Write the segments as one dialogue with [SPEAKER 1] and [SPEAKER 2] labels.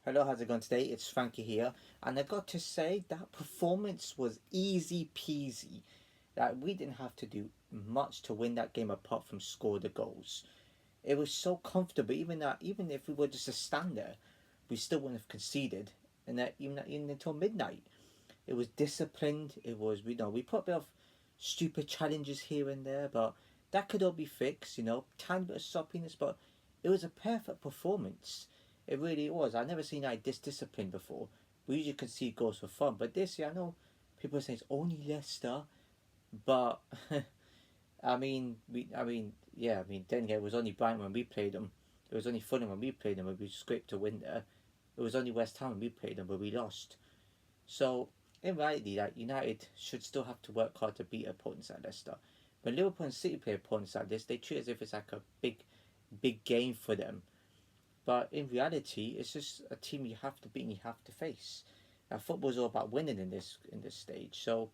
[SPEAKER 1] Hello, how's it going today? It's Frankie here, and I got to say that performance was easy peasy. That we didn't have to do much to win that game apart from score the goals. It was so comfortable, even if we were just to stand there, we still wouldn't have conceded, and that even until midnight. It was disciplined. It was we put a bit of stupid challenges here and there, but that could all be fixed. Tiny bit of soppiness, but it was a perfect performance. It really was. I've never seen like this discipline before. We usually concede goals for fun, but this year I know people say it's only Leicester, but then again, it was only Brighton when we played them. It was only Fulham when we played them, where we scraped to win there. It was only West Ham when we played them, where we lost. So in reality, that United should still have to work hard to beat opponents like Leicester. When Liverpool and City play opponents like this, they treat it as if it's like a big game for them. But in reality, it's just a team you have to beat and you have to face. Now, football's all about winning in this stage. So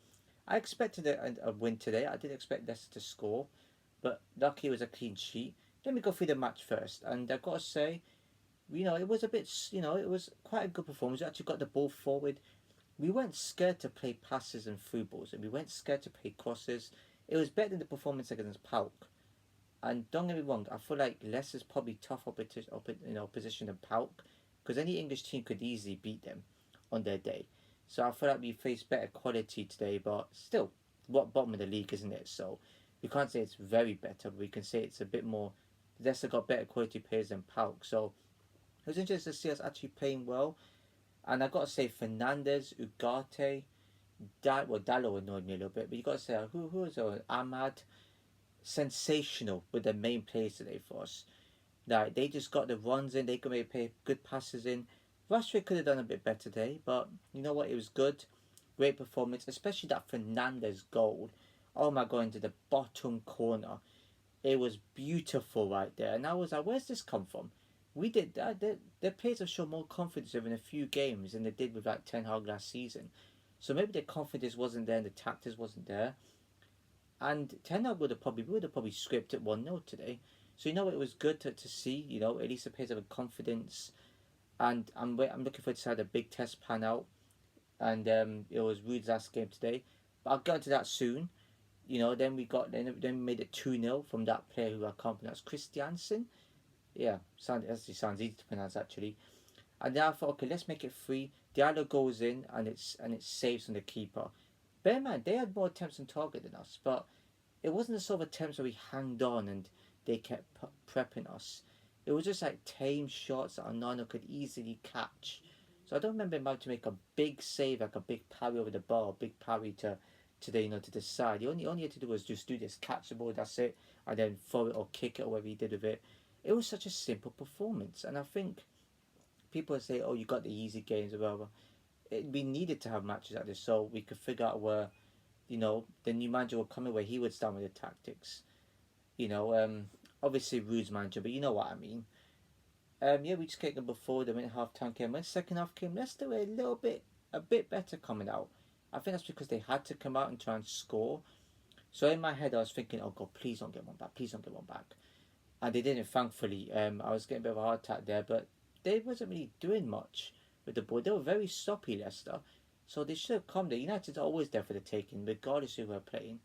[SPEAKER 1] I expected a win today. I did expect Leicester to score, but lucky it was a clean sheet. Let me go through the match first, and I've got to say, it was a bit, it was quite a good performance. We actually got the ball forward. We weren't scared to play passes and through balls, and we weren't scared to play crosses. It was better than the performance against Pauk. And don't get me wrong, I feel like Leicester's probably tough opposition than Pauk, because any English team could easily beat them on their day. So I feel like we faced better quality today, but still, what bottom of the league, isn't it? So we can't say it's very better, but we can say it's a bit more. Leicester got better quality players than Pauk, so it was interesting to see us actually playing well. And I got to say, Fernandez, Ugarte, Dallo annoyed me a little bit, but you got to say who was Ahmad, sensational with the main players today for us. Like they just got the runs in, they could maybe play good passes in. Rashford could have done a bit better today, but you know what? It was good, great performance, especially that Fernandez goal. Oh my god, into the bottom corner. It was beautiful right there, and I was like, "Where's this come from?" We did that. The players have shown more confidence over in a few games than they did with like Ten Hag last season. So maybe the confidence wasn't there and the tactics wasn't there. And Ten Hag would have probably scripted 1-0 today. So it was good to see. At least the players have confidence. And I'm looking forward to how the big test pan out. And it was Ruud's last game today, but I'll get into that soon. Then we made it 2-0 from that player who I can't pronounce, Christiansen. Yeah, sounds easy to pronounce actually. And then I thought, okay, let's make it 3. Diallo goes in and it's saves from the keeper. Bear in mind, they had more attempts on target than us, but it wasn't the sort of attempts where we hanged on and they kept prepping us. It was just like tame shots that Onana could easily catch. So I don't remember him having to make a big save, like a big parry over the bar, a big parry to the side. All he had to do was just do this, catch the ball, that's it, and then throw it or kick it or whatever he did with it. It was such a simple performance, and I think people say, "Oh, you got the easy games," or whatever. We needed to have matches like this so we could figure out where, the new manager would come in, where he would start with the tactics. You know, um, Obviously Rude's manager, but you know what I mean. Yeah, we just kicked them before the minute half time came. When second half came, Leicester were a bit better coming out. I think that's because they had to come out and try and score. So in my head, I was thinking, oh God, please don't get one back, please don't get one back. And they didn't, thankfully. I was getting a bit of a heart attack there, but they wasn't really doing much with the ball. They were very sloppy, Leicester. So they should have come there. United's always there for the taking, regardless of who we're playing.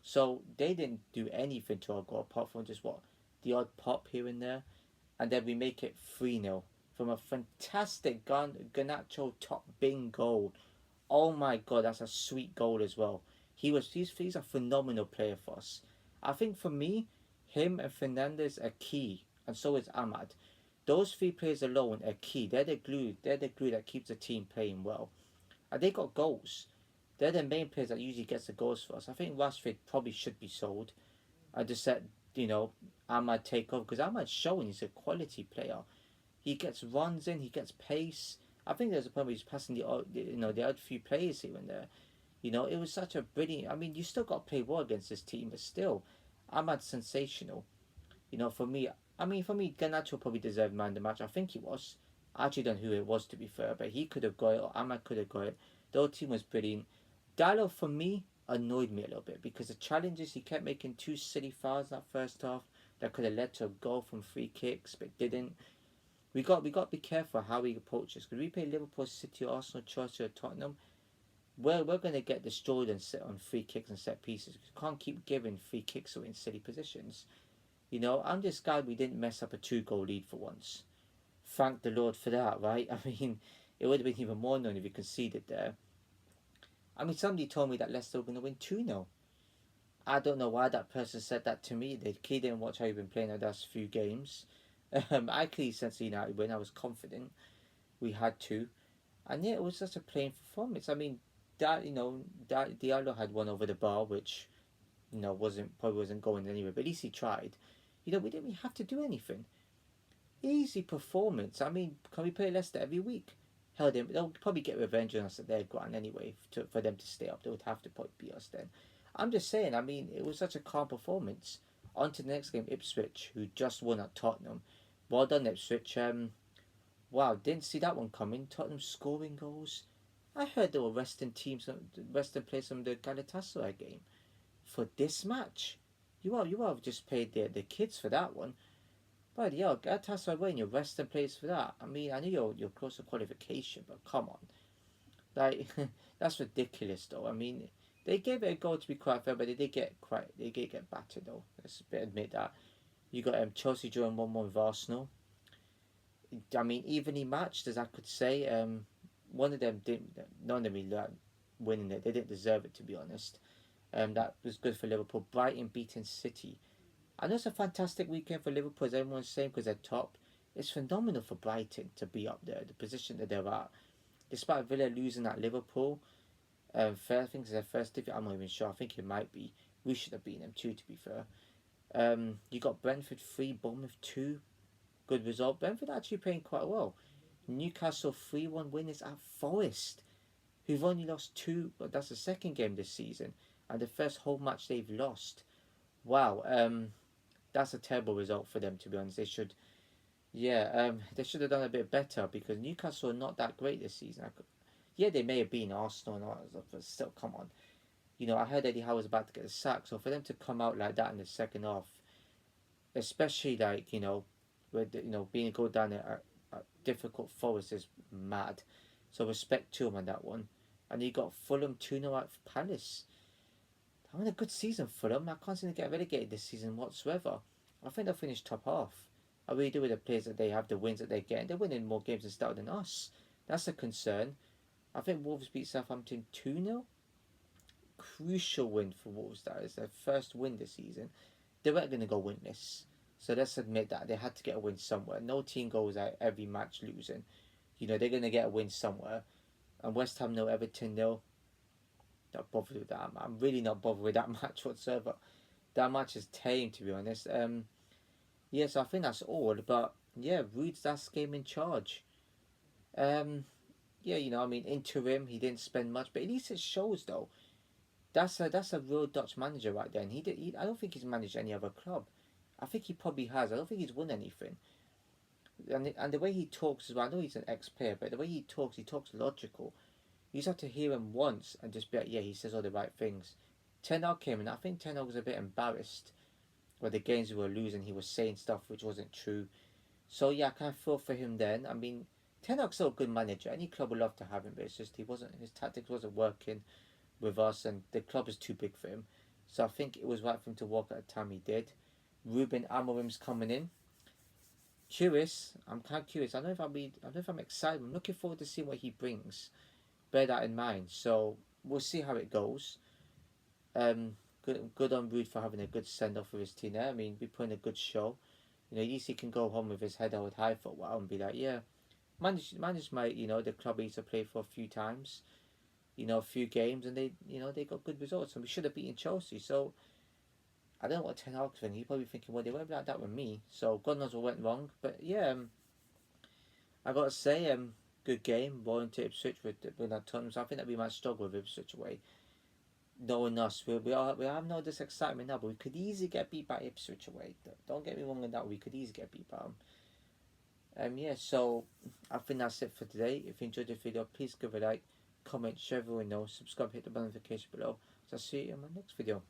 [SPEAKER 1] So they didn't do anything to our goal apart from just the odd pop here and there. And then we make it 3-0 from a fantastic Garnacho top bin goal. Oh my god, that's a sweet goal as well. He's a phenomenal player for us. I think for me, him and Fernandez are key, and so is Ahmad. Those three players alone are key. They're the glue. They're the glue that keeps the team playing well. And they got goals. They're the main players that usually gets the goals for us. I think Rashford probably should be sold. I just said, Ahmad take over, because Ahmad's showing he's a quality player. He gets runs in, he gets pace. I think there's a point where he's passing the other few players here and there. It was such a brilliant. I mean, you still got to play well against this team, but still, Ahmad's sensational. For me, Garnacho probably deserved man of the match. I think he was. I actually don't know who it was, to be fair, but he could have got it, or Ahmad could have got it. The whole team was brilliant. Dallo, for me, annoyed me a little bit because the challenges, he kept making two silly fouls that first half that could have led to a goal from free kicks, but didn't. We got to be careful how we approach this, because we play Liverpool, City, Arsenal, Chelsea, or Tottenham. We're going to get destroyed and set on free kicks and set pieces. We can't keep giving free kicks away in silly positions. You know, I'm just glad we didn't mess up a 2-goal lead for once. Thank the Lord for that, right? I mean, it would have been even more known if we conceded there. I mean, somebody told me that Leicester were going to win 2-0. I don't know why that person said that to me. They clearly didn't watch how you've been playing the last few games. I clearly sensed United win. I was confident we had to. And yeah, it was just a plain performance. I mean, that Diallo had one over the bar, which probably wasn't going anywhere, but at least he tried. We didn't really have to do anything. Easy performance. I mean, can we play Leicester every week? Hell, they'll probably get revenge on us at their ground anyway. For them to stay up, they would have to probably beat us then. I'm just saying. I mean, it was such a calm performance. On to the next game, Ipswich, who just won at Tottenham. Well done, Ipswich. Wow, didn't see that one coming. Tottenham scoring goals. I heard they were resting players from the Galatasaray game for this match. You have just paid the kids for that one. But yeah, Galatasaray winning your resting players for that. I mean, I know you're close to qualification, but come on, like that's ridiculous though. I mean, they gave it a go to be quite fair, but they did get battered though. Let's admit that. You got Chelsea drawing 1-1 with Arsenal. I mean, evenly matched, as I could say. One of them didn't. None of them really winning it. They didn't deserve it, to be honest. That was good for Liverpool. Brighton beating City. I know it's a fantastic weekend for Liverpool, as everyone's saying, because they're top. It's phenomenal for Brighton to be up there, the position that they're at. Despite Villa losing at Liverpool, I think it's their first defeat. I'm not even sure. I think it might be. We should have beaten them too, to be fair. You got Brentford 3, Bournemouth 2. Good result. Brentford actually playing quite well. Newcastle 3-1 winners at Forest, who've only lost 2, but that's the second game this season, and the first whole match they've lost. Wow, that's a terrible result for them, to be honest. They should have done a bit better, because Newcastle are not that great this season. They may have been Arsenal and all that stuff, but still, come on. I heard Eddie Howe was about to get a sack, so for them to come out like that in the second half, especially being go down a difficult Forest is mad. So respect to him on that one. And you got Fulham 2-0 at Palace. Having a good season, Fulham. I can't seem to get relegated this season whatsoever. I think they'll finish top half. I really do with the players that they have, the wins that they're getting. They're winning more games and stuff than us. That's a concern. I think Wolves beat Southampton 2-0. Crucial win for Wolves, that is. Their first win this season. They weren't going to go winless. So let's admit that they had to get a win somewhere. No team goes out every match losing. They're going to get a win somewhere. And West Ham 0, Everton 0. Not bothered with that. I'm really not bothered with that match whatsoever. That match is tame, to be honest. So I think that's all. But yeah, Ruud's last game in charge. Interim, he didn't spend much, but at least it shows though. That's a real Dutch manager right there. And I don't think he's managed any other club. I think he probably has. I don't think he's won anything. And the way he talks as well, I know he's an ex-player, but the way he talks logical. You just have to hear him once and just be like, yeah, he says all the right things. Ten Hag came in, I think Ten Hag was a bit embarrassed where the games we were losing, he was saying stuff which wasn't true. So yeah, I kind of feel for him then. I mean, Ten Hag's still a good manager. Any club would love to have him, but it's just his tactics wasn't working with us, and the club is too big for him. So I think it was right for him to walk at the time he did. Ruben Amorim's coming in. Curious. I'm kind of curious. I don't know if I'm excited. I'm looking forward to seeing what he brings. Bear that in mind. So we'll see how it goes. Good on Ruud for having a good send off with his team there. I mean, we put in a good show. At least he can go home with his head held high for a while and be like, yeah, managed my the club he used to play for a few times. A few games, and they got good results, and we should have beaten Chelsea. So I don't know what Ten Hag's thinking. He's probably thinking, well, they went like that with me, so God knows what went wrong. But yeah, I gotta say, good game. Rolling to Ipswich with our Tottenham. So I think that we might struggle with Ipswich away. Knowing us, we have no this excitement now, but we could easily get beat by Ipswich away. Don't get me wrong on that. We could easily get beat by them. So I think that's it for today. If you enjoyed the video, please give it a like, comment, share, everyone know, subscribe, hit the notification below. So I'll see you in my next video.